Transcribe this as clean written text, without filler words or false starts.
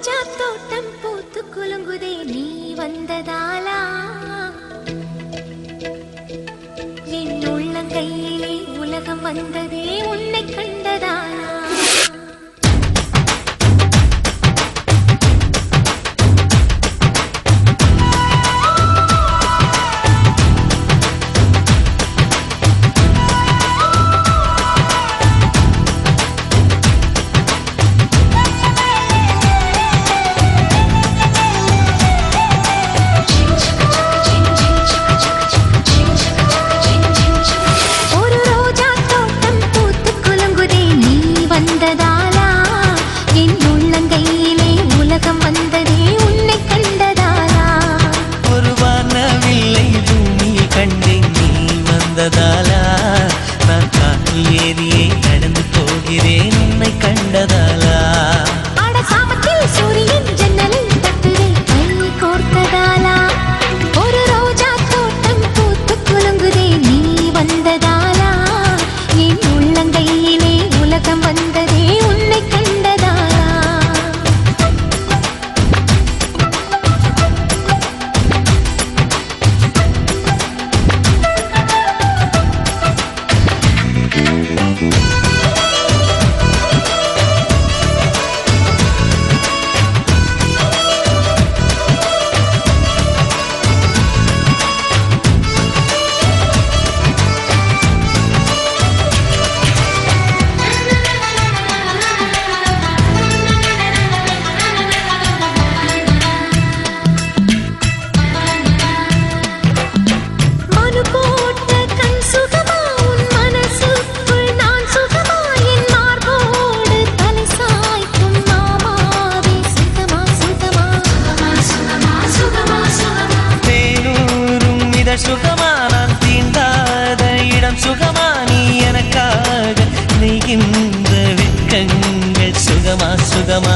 ரோஜா தோட்டம் பூத்து குலுங்குதே நீ வந்ததாலா என் உள்ளங்கையிலே உலகம் வந்ததே உன்னை கண்டதாலா நான் காட்டில் ஏறியே நடந்து போகிறேன் உன்னை கண்டதாலா சாமத்தில் சூரியன் ஜன்னலில் தட்டுதே கை கோர்த்ததாலா ஒரு ரோஜா தோட்டம் பூத்து குலுங்குதே நீ வந்ததாலா என் உள்ளங்கையிலே உலகம் வந்ததே உன்னை கண்டதாலா சுகமா நான் தீண்டாத இடம் சுகமா நீ எனக்காக நெய்கின்ற வெட்கங்கள் சுகமா சுகமா